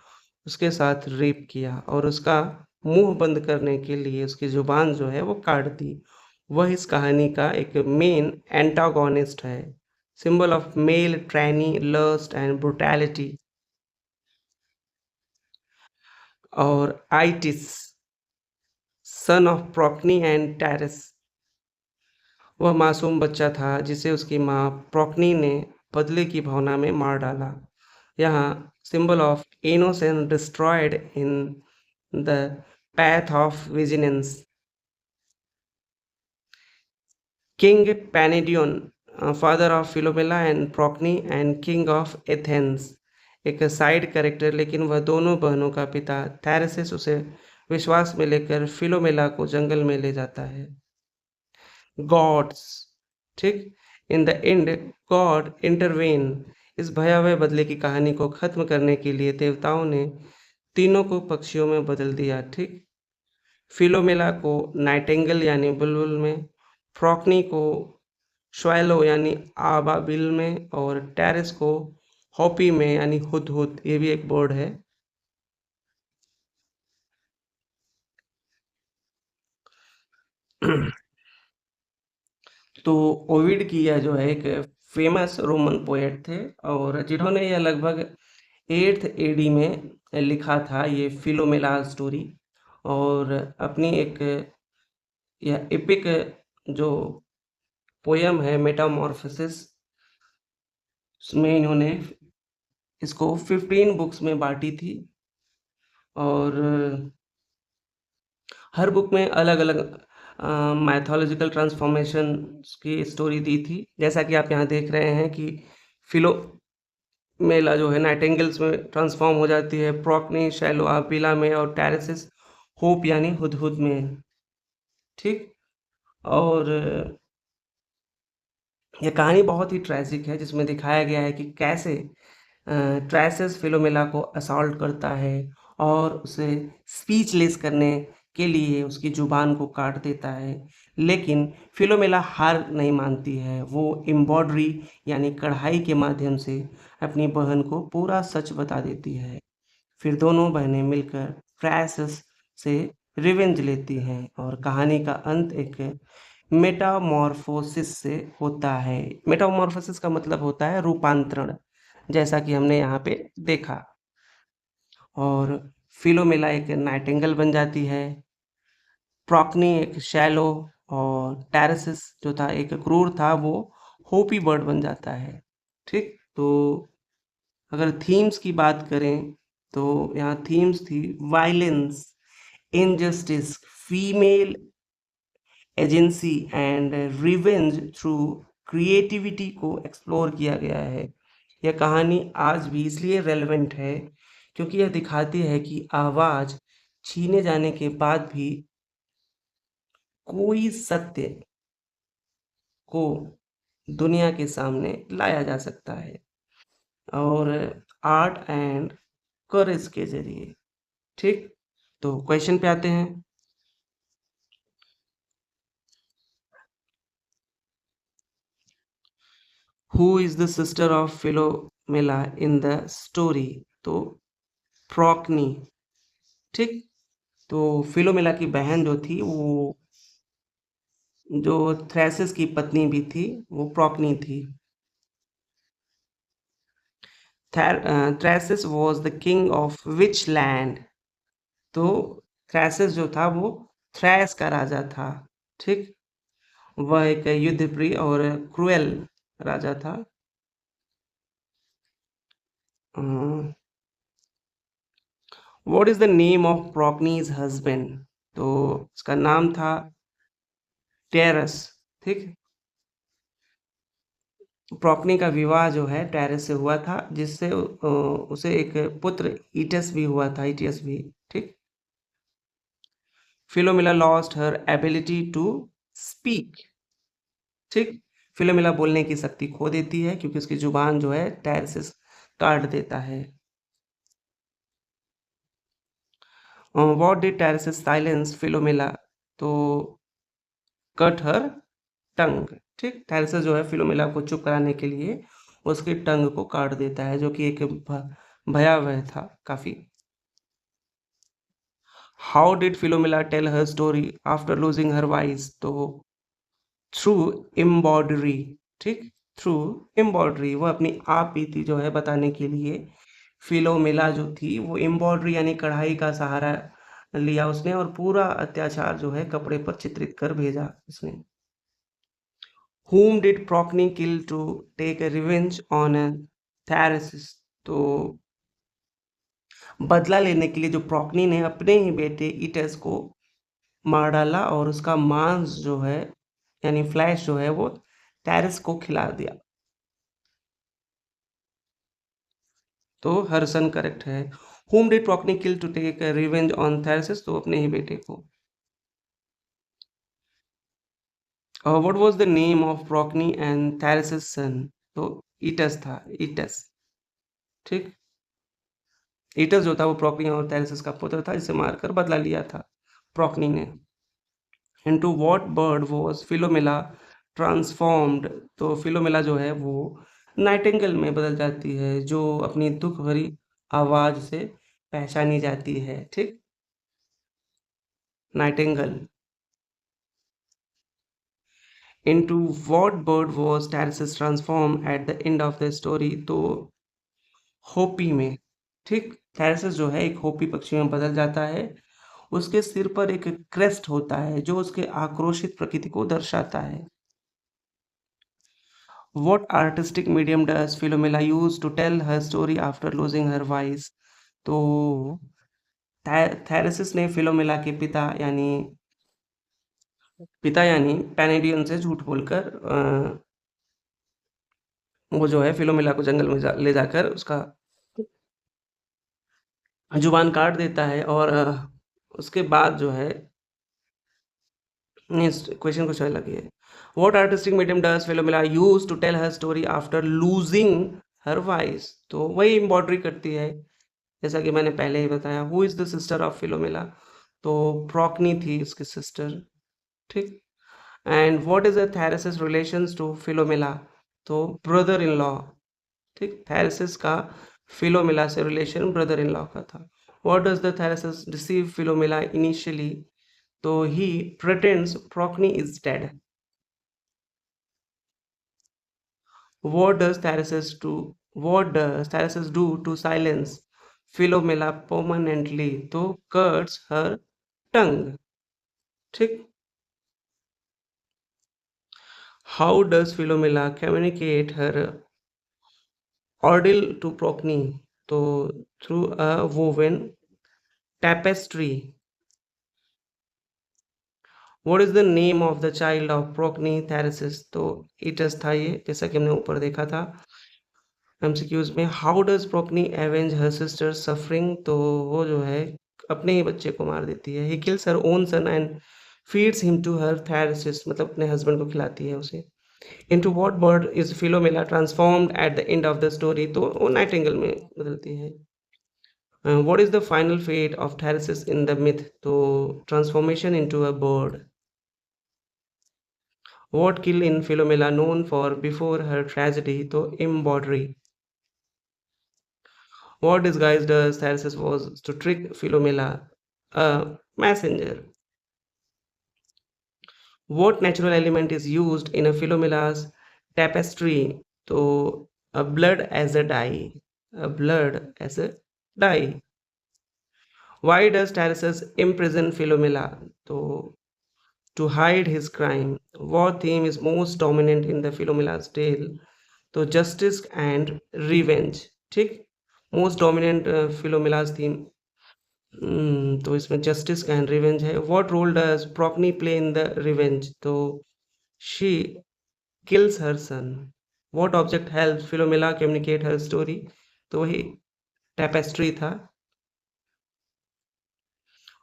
उसके साथ रेप किया और उसका मुंह बंद करने के लिए उसकी जुबान जो है वो काट दी। वह इस कहानी का एक मेन एंटागोनिस्ट है। Symbol of male tyranny, lust and brutality. और Itys, son of Procne and Tereus, वह मासूम बच्चा था जिसे उसकी माँ प्रोक्नी ने बदले की भावना में मार डाला। यहाँ symbol of innocence destroyed in the path of vigilance। King Panedion, father of Philomela and Procne and king of Athens, एक साइड कैरेक्टर, लेकिन वह दोनों बहनों का पिता। थेरेसिस उसे विश्वास में लेकर फिलोमेला को जंगल में ले जाता है। गॉड्स, ठीक? इन द एंड गॉड इंटरवेन। इस भयावह बदले की कहानी को खत्म करने के लिए देवताओं ने तीनों को पक्षियों में बदल दिया, ठीक? फिलोमेला को नाइटिंगेल यानी बुलबुल में, फ्रॉकनी को श्वैलो यानी आबाबिल में और टेरिस को हॉपी में यानी हुदहुद, ये भी एक बर्ड है। तो ओविड की यह जो है एक फेमस रोमन पोएट थे और जिन्होंने यह लगभग 8th एडी में लिखा था ये फिलोमेला स्टोरी। और अपनी एक यह एपिक जो पोयम है मेटामॉर्फोसिस, उसमें इन्होंने इसको 15 बुक्स में बांटी थी और हर बुक में अलग-अलग माइथोलॉजिकल ट्रांसफॉर्मेशन की स्टोरी दी थी। जैसा कि आप यहाँ देख रहे हैं कि फिलोमेला जो है नाइटिंगेल्स में ट्रांसफॉर्म हो जाती है, प्रोक्नी शैलो आबिला में और टेरेसिस होप यानी हुदहुद में, ठीक? और यह कहानी बहुत ही ट्रेजिक है जिसमें दिखाया गया है कि कैसे ट्राइसेस फिलोमेला को असॉल्ट करता है और उसे स्पीचलेस करने के लिए उसकी जुबान को काट देता है। लेकिन फिलोमेला हार नहीं मानती है, वो एम्ब्रॉयडरी यानी कढ़ाई के माध्यम से अपनी बहन को पूरा सच बता देती है। फिर दोनों बहनें मिलकर ट्राइसेस से रिवेंज लेती हैं और कहानी का अंत एक मेटामॉर्फोसिस से होता है। मेटामॉर्फोसिस का मतलब होता है रूपांतरण, जैसा कि हमने यहाँ पे देखा। और फिलोमेला एक नाइटिंगेल बन जाती है, प्रोक्नी एक शैलो और टेरेसिस जो था एक क्रूर था, वो होपी बर्ड बन जाता है। ठीक, तो अगर थीम्स की बात करें तो यहाँ थीम्स थी violence, injustice, female agency and revenge through creativity को एक्सप्लोर किया गया है। यह कहानी आज भी इसलिए रेलेवेंट है क्योंकि यह दिखाती है कि आवाज छीने जाने के बाद भी कोई सत्य को दुनिया के सामने लाया जा सकता है, और आर्ट एंड करेज के जरिए। ठीक, तो क्वेश्चन पे आते हैं। Who is the sister of Philomela in the story? तो प्रोक्नी। ठीक, तो फिलोमेला की बहन जो थी, वो जो थ्रेसिस की पत्नी भी थी, वो प्रोक्नी थी। Tereus was the king of which land? तो थ्रेसिस जो था वो थ्रेस का राजा था। ठीक, वह एक युद्धप्रिय और क्रुएल राजा था। What is the name of Procne's husband? तो उसका नाम था टेरस। ठीक, प्रोक्नी का विवाह जो है टेरस से हुआ था, जिससे उसे एक पुत्र ईटस भी हुआ था, ईटियस भी। ठीक, Philomela lost her ability to speak. ठीक, फिलोमिला बोलने की शक्ति खो देती है क्योंकि उसकी जुबान जो है टेरसिस काट देता है। What did Tereus silence Philomela? तो कट हर टंग। ठीक, थैलसस जो है फिलोमिला को चुप कराने के लिए उसकी टंग को काट देता है, जो कि एक भयावह था काफी। How did Philomela tell her story after losing her voice? तो थ्रू एम्ब्रॉयडरी। ठीक, थ्रू एम्ब्रॉयडरी, वो अपनी आप बीती जो है बताने के लिए फिलोमिला जो थी वो एम्ब्रॉयडरी यानी कढ़ाई का सहारा लिया उसने, और पूरा अत्याचार जो है कपड़े पर चित्रित कर भेजा उसने। Whom did Procne kill to take a revenge on Thrasis? तो बदला लेने के लिए जो प्रोक्नी ने अपने ही बेटे ईटस को मार डाला और उसका मांस जो है यानी फ्लैश जो है वो टैरिस को खिला दिया। तो हर्सन करेक्ट है। Whom did Procne kill to take a revenge on Thrasis? तो अपने ही बेटे को। What was the name of Procne and Thrasis son? तो ईटस था, ईटस। ठीक, ईटस जो था वो प्रोक्नी और थैलेसिस का पुत्र था, जिसे मारकर बदला लिया था प्रोक्नी ने। Into what bird was Philomela transformed? तो फिलोमिला जो है वो नाइटिंगेल में बदल जाती है, जो अपनी दुख भरी आवाज से पहचानी जाती है। ठीक, nightingale. Into what bird was Tereus transform at the end of the story? तो होपी में। ठीक, थैलेसिस जो है एक होपी पक्षी में बदल जाता है। उसके सिर पर एक क्रेस्ट होता है जो उसके आक्रोशित प्रकृति को दर्शाता है। What artistic medium does Philomela use to tell her story after losing her voice? तो थेरेसिस ने फिलोमेला के पिता यानी पैनेडियन से झूठ बोलकर वो जो है फिलोमेला को जंगल में ले जाकर उसका जुबान काट देता है, और उसके बाद जो है क्वेश्चन कुछ अलग ही है। What artistic medium does Philomela use to tell her story after losing her voice? तो वही एम्ब्रॉयडरी करती है, जैसा कि मैंने पहले ही बताया। Who is the sister of Philomela? तो प्रोक्नी थी उसकी सिस्टर। ठीक, and what is the Tereus relations to Philomela? तो ब्रदर इन लॉ। ठीक, थैरेसिस का फिलोमिला से रिलेशन ब्रदर इन लॉ का था। What does the Tereus deceive Philomela initially? तो he pretends Procne is dead. What does Thyrsis do? What does Thyrsis do to silence Philomela permanently? तो cuts her tongue. ठीक, how does Philomela communicate her ordeal to Procne? तो through a woven tapestry. What is the name of the child of Procne Thrasis? तो its था ये, जैसा कि हमने ऊपर देखा था एमसीक्यूज में। How does Procne avenge her sister suffering? तो वो जो है अपने ही बच्चे को मार देती है। He kills her own son and feeds him to her Tereus, मतलब अपने हस्बैंड को खिलाती है उसे। Into what bird is Philomela transformed at the end of the story? तो वो नाइटिंगेल में बदलती है। What is the final fate of Thyrsis in the myth? तो transformation into a bird. What kill in Philomela known for before her tragedy? तो embroidery. What disguise does Thyrsis was to trick Philomela? A messenger. What natural element is used in a Philomela's tapestry? तो a blood as a dye. A blood as a dye. Why does Thyrsis imprison Philomela? तो to hide his crime. What theme is most dominant in the Philomelas tale? तो justice and revenge. ठीक, most dominant Philomela's theme, तो इसमें justice and revenge है। What role does Procne play in the revenge? तो she kills her son. What object help Philomela communicate her story? तो वही tapestry था।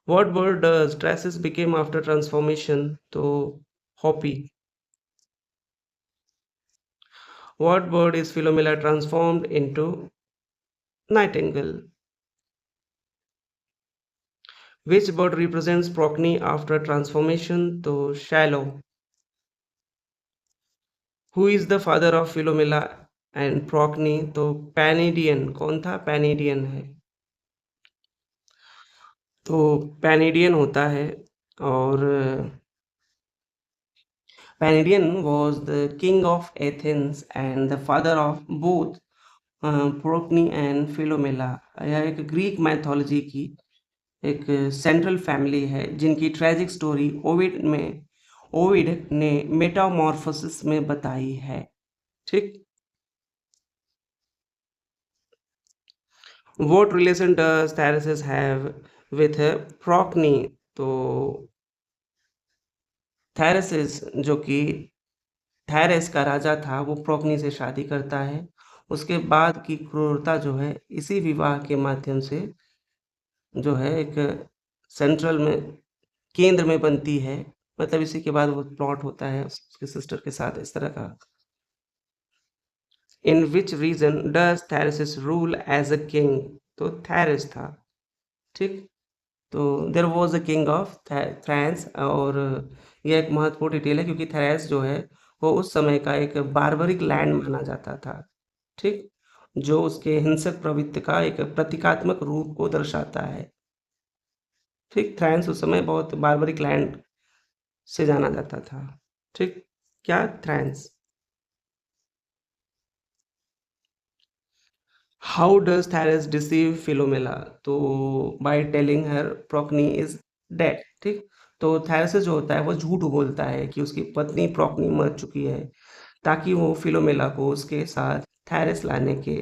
What word does Tereus became after transformation? तो hoopoe. What bird is Philomela transformed into? Nightingale. Which bird represents Procne after transformation? तो shallow. Who is the father of Philomela and Procne? तो Panidion. कौन था? Panidion है। तो Panidion होता है, और Panidion was the king of Athens and the father of both Procne and Philomela। यह एक ग्रीक मैथोलॉजी की एक सेंट्रल फैमिली है जिनकी ट्रेजिक स्टोरी ओविड ने मेटामॉर्फोसिस में बताई है। ठीक। What relation does Tereus have with Procne? तो थैरेसिस, जो कि थैरेस का राजा था, वो प्रोक्नी से शादी करता है। उसके बाद की क्रूरता जो है इसी विवाह के माध्यम से जो है एक सेंट्रल में, केंद्र में बनती है। मतलब इसी के बाद वो प्लॉट होता है उसके सिस्टर के साथ इस तरह का। In which region does Tereus rule as a king? तो थैरेस था। ठीक। तो there was a king of Thrace, और यह एक महत्वपूर्ण डिटेल है क्योंकि थ्रेस जो है वो उस समय का एक बारबरिक लैंड माना जाता था। ठीक, जो उसके हिंसक प्रवृत्ति का एक प्रतीकात्मक रूप को दर्शाता है। ठीक, थ्रांस उस समय बहुत बारबरिक लैंड से जाना जाता था। ठीक, क्या Thrace? How does Tereus deceive Philomela? तो by telling her Procne is dead. ठीक, तो थैरेस जो होता है वो झूठ बोलता है कि उसकी पत्नी प्रोक्नी मर चुकी है, ताकि वो फिलोमेला को उसके साथ थैरेस लाने के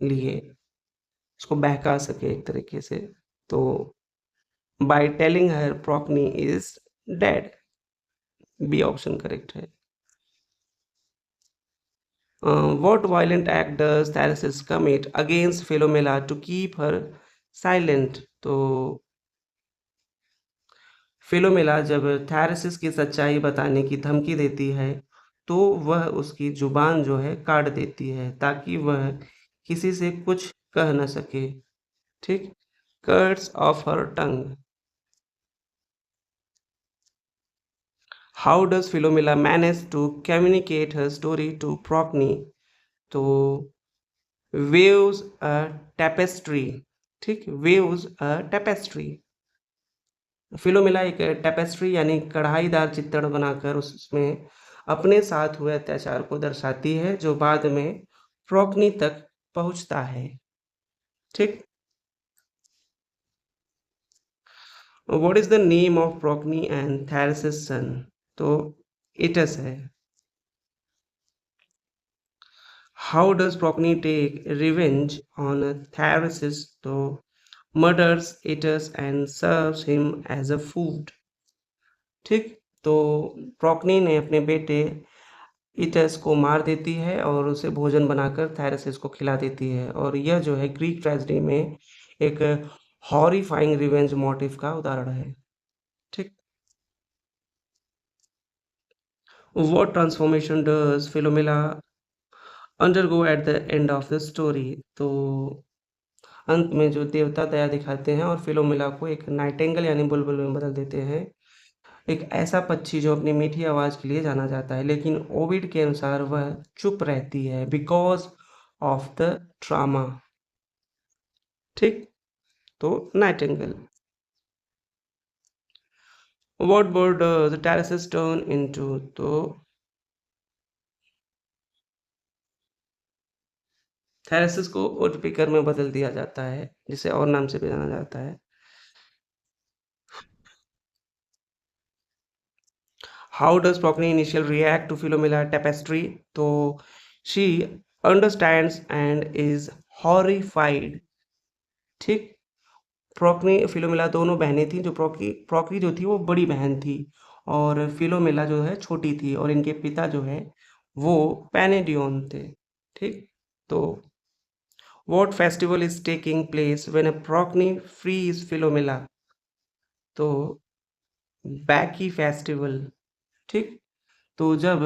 लिए उसको बहका सके एक तरीके से। तो by telling her Procne is dead, B option correct है। What violent act does Thyrsis commit against Philomela to keep her silent? तो फिलोमेला जब थैरसिस की सच्चाई बताने की धमकी देती है तो वह उसकी जुबान जो है काट देती है ताकि वह किसी से कुछ कह न सके। ठीक, cuts off her tongue. How does Philomela manage to communicate her story to Procne? तो वेव्स अ टेपेस्ट्री। ठीक, वेव्स अ टेपेस्ट्री। फिलोमिला एक टेपेस्ट्री यानी कढ़ाईदार चित्रण बनाकर उसमें अपने साथ हुए अत्याचार को दर्शाती है जो बाद में प्रोक्नी तक पहुंचता है। ठीक। What is the name of Procne and Tereus son? तो इटस है। How does Procne take revenge on Tereus तो murders Etus and serves him as a food। ठीक, तो प्रोक्नी ने अपने बेटे ईटस को मार देती है और उसे भोजन बनाकर थैरसिस को खिला देती है, और यह जो है ग्रीक ट्रेजेडी में एक हॉरिफाइंग रिवेंज मोटिव का उदाहरण है। ठीक, what transformation does Philomela undergo at the end of the story तो अंत में जो देवता दया दिखाते हैं और फिलोमेला को एक नाइटिंगेल यानी बुलबुल में बदल देते हैं, एक ऐसा पक्षी जो अपनी मीठी आवाज़ के लिए जाना जाता है, लेकिन ओविड के अनुसार वह चुप रहती है बिकॉज ऑफ द ट्रामा। ठीक, तो Nightingale. What bird the terraces turn into तो थैलेसिस को वुडपीकर में बदल दिया जाता है, जिसे और नाम से भी जाना जाता है। How does Procne initial react to Philomela tapestry तो she understands and is horrified. ठीक, प्रोक्नी फिलोमेला दोनों बहनें थीं, जो प्रोक्री जो थी वो बड़ी बहन थी और फिलोमेला जो है छोटी थी, और इनके पिता जो है वो पैनेडियन थे। ठीक, तो what festival is taking place when a Procne frees Philomela तो बैकी फेस्टिवल। ठीक, तो जब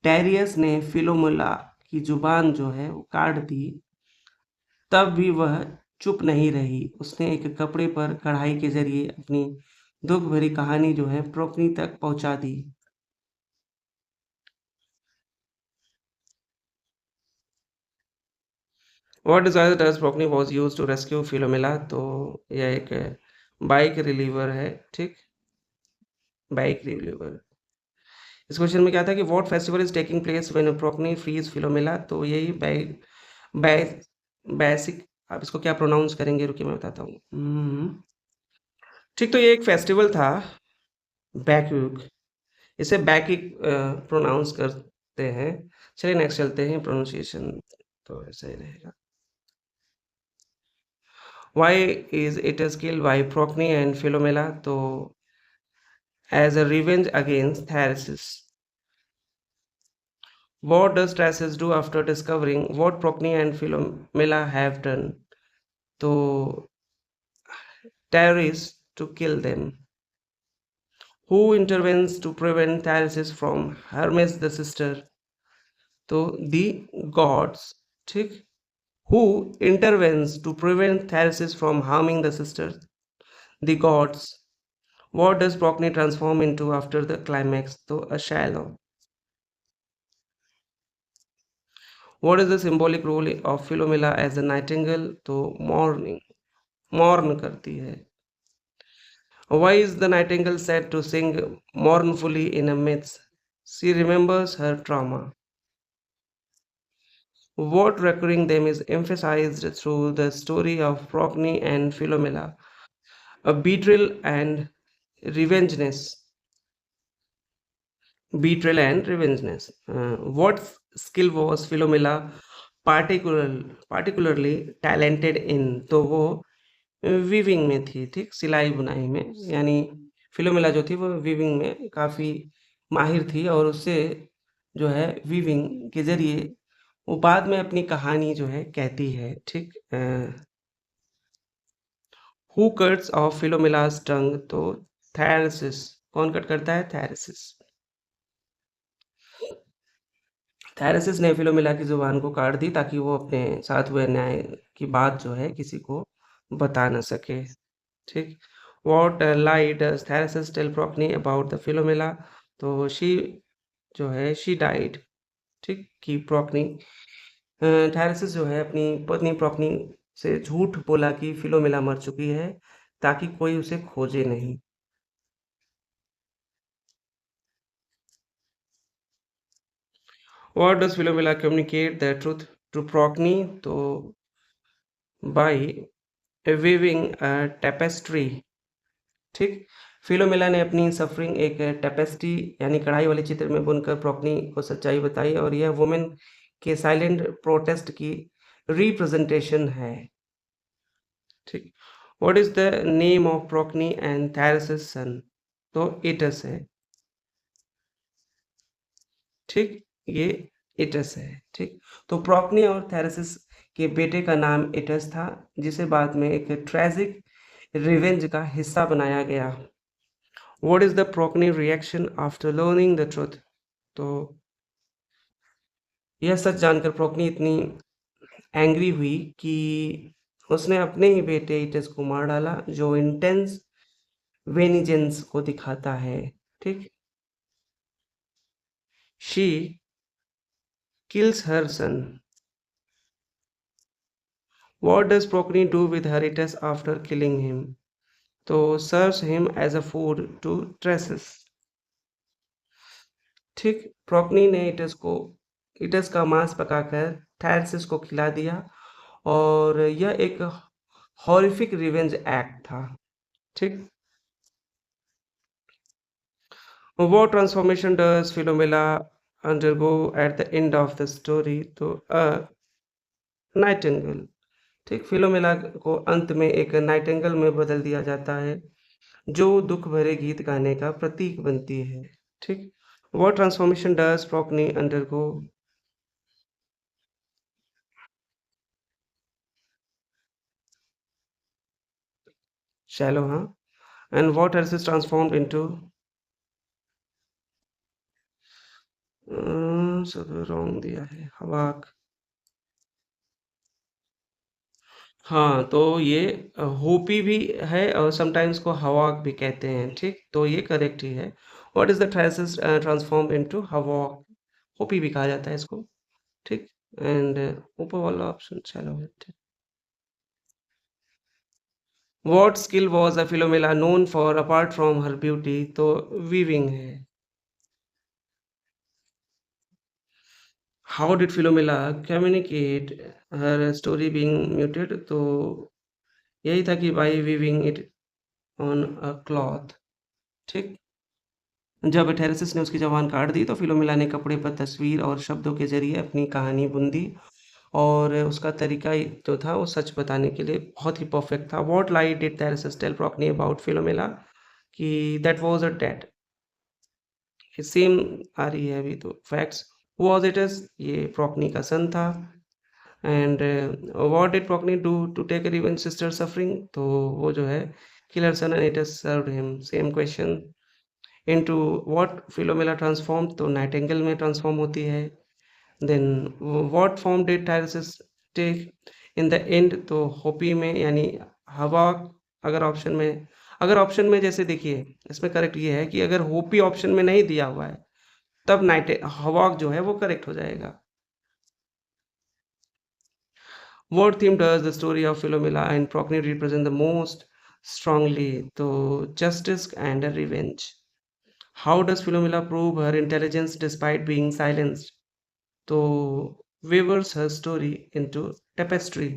टेरियस ने फिलोमेला की जुबान जो है वो काट दी, तब भी वह चुप नहीं रही। उसने एक कपड़े पर कढ़ाई के जरिए अपनी दुख भरी कहानी जो है प्रोक्नी तक पहुंचा दी। What desire does Procne was used to rescue Philomela तो यह एक बाइक रिलीवर है। ठीक, बाइक रिलीवर। इस क्वेश्चन में क्या था कि what festival is taking place when Procne frees Philomela, तो यही बेसिक। आप इसको क्या प्रोनाउंस करेंगे, रुकिए मैं बताता हूँ। ठीक, तो ये एक फेस्टिवल था बैक्यूक, इसे बैकिक प्रोनाउंस करते हैं। चलिए नेक्स्ट चलते हैं, प्रोनाउंसिएशन तो ऐसा ही रहेगा। Why is it is killed by Procne and Philomela तो as a revenge against Tereus. What does Thrasis do after discovering what Procne and Philomela have done to terrorists to kill them? Who intervenes to prevent Thrasis from Hermes the sister? So the gods. ठीक, who intervenes to prevent Thrasis from harming the sisters? The gods. What does Procne transform into after the climax? तो a shallow. What is the symbolic role of Philomela as a nightingale? तो morning, mourn करती है। Why is the nightingale said to sing mournfully in a midst? She remembers her trauma. What recurring theme is emphasized through the story of Procne and Philomela? A betrayal and revengeness. Betrayal and revengeness. What skill was Philomela particularly talented in? तो वो weaving में थी। ठीक, सिलाई बुनाई में, यानी फिलोमेला जो थी वो वीविंग में काफ़ी माहिर थी, और उससे जो है वीविंग के जरिए वो बाद में अपनी कहानी जो है कहती है। ठीक, हु कट्स ऑफ फिलोमेलाज टंग तो थैरसिस। कौन कट करता है? थैरसिस। थैरसिस ने फिलोमेला की जुबान को काट दी ताकि वो अपने साथ हुए अन्याय की बात जो है किसी को बता न सके। ठीक, what lie does Tereus tell Procne about the Philomela तो शी जो है शी डाइड। ठीक, कि प्रोक्नी थैरसिस जो है अपनी पत्नी प्रोक्नी से झूठ बोला कि फिलोमेला मर चुकी है ताकि कोई उसे खोजे नहीं। What does Philomela communicate the truth to Procne तो बाय वीविंग अ टेपेस्ट्री। ठीक, फिलोमेला ने अपनी सफरिंग एक टेपेस्ट्री यानी कढ़ाई वाले चित्र में बुनकर प्रोक्नी को सच्चाई बताई, और यह वुमेन के साइलेंट प्रोटेस्ट की रिप्रेजेंटेशन है। ठीक। What is the name of Procne and Tereus son? तो इटस है। ठीक, ये इटस है। ठीक, तो प्रोक्नी और थेरेसिस के बेटे का नाम इटस था, जिसे बाद में एक ट्रेजिक रिवेंज का हिस्सा बनाया गया। What is the Procne reaction after learning the truth? तो यह सच जानकर प्रोक्नी इतनी एंग्री हुई कि उसने अपने ही बेटे इटस को मार डाला, जो इंटेंस वेनिजेंस को दिखाता है। ठीक, she kills her son. What does Procne do with Heritas after killing him? तो serves him as a food to Tresses. ठीक, प्रोक्नी ने इटस का मांस पकाकर थैरसिस को खिला दिया, और यह एक हॉरिफिक रिवेंज एक्ट था। ठीक, what transformation does Philomela undergo at the end of the story? तो नाइटिंगेल। ठीक, फिलोमेला को अंत में एक नाइटिंगेल में बदल दिया जाता है, जो दुख भरे गीत गाने का प्रतीक बनती है। ठीक, what transformation does Procne undergo? Shallow, हाँ। And what else is transformed into? सब रॉन्ग दिया है, हवाक। हाँ, तो ये होपी भी है और समटाइम्स को हवाक भी कहते हैं। ठीक, तो ये करेक्ट ही है। What is the Tereus transform into hawk? Hoopoe भी कहा जाता है इसको। ठीक, एंड ऊपर वाला ऑप्शन चलो है। ठीक, what skill was a Philomela known for apart from her beauty? तो वीविंग है। How did Philomela communicate her story being muted? तो यही था कि by weaving it on a cloth. ठीक, जब थेरेसिस ने उसकी जबान काट दी, तो फिलोमिला ने कपड़े पर तस्वीर और शब्दों के जरिए अपनी कहानी बुन दी, और उसका तरीका जो था वो सच बताने के लिए बहुत ही परफेक्ट था। What lie did Tereus tell Procne about Philomela? कि that was a dead. Same आ रही है अभी तो फैक्ट्स। वाज इट इज, ये प्रोक्नी का सन था। And what did Procne do to take revenge sister suffering? तो वो जो है killer son and it has served him. Same question. Into what Philomela transform? तो नाइटिंगेल में ट्रांसफॉर्म होती है। Then what form did Tiresias take in the end? तो hoopoe में, यानी हवा। अगर ऑप्शन में अगर ऑप्शन में जैसे देखिए, इसमें करेक्ट ये है कि अगर होपी ऑप्शन में नहीं दिया हुआ है, तब नाइट हवाक जो है वो करेक्ट हो जाएगा। What theme does the story of Philomela and Procne represent the most strongly? तो justice and revenge. How does Philomela prove her intelligence despite being silenced? तो weaves her story into tapestry.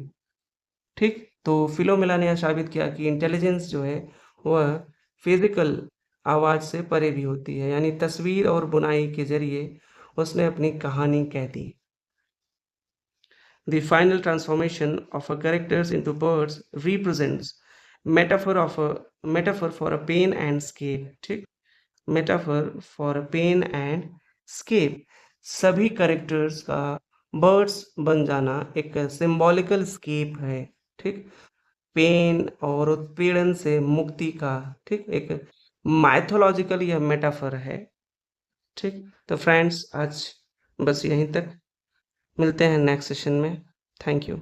ठीक, तो फिलोमेला ने यह साबित किया कि इंटेलिजेंस जो है वह फिजिकल आवाज से परे भी होती है, यानी तस्वीर और बुनाई के जरिए उसने अपनी कहानी कह दी। The final transformation of a characters into birds represents metaphor for a pain and escape। ठीक, metaphor for pain and escape. सभी करेक्टर्स का बर्ड्स बन जाना एक सिंबॉलिकल स्केप है। ठीक, पेन और उत्पीड़न से मुक्ति का, ठीक, एक माइथोलॉजिकल यह मेटाफर है। ठीक, तो फ्रेंड्स आज बस यहीं तक, मिलते हैं नेक्स्ट सेशन में। Thank you.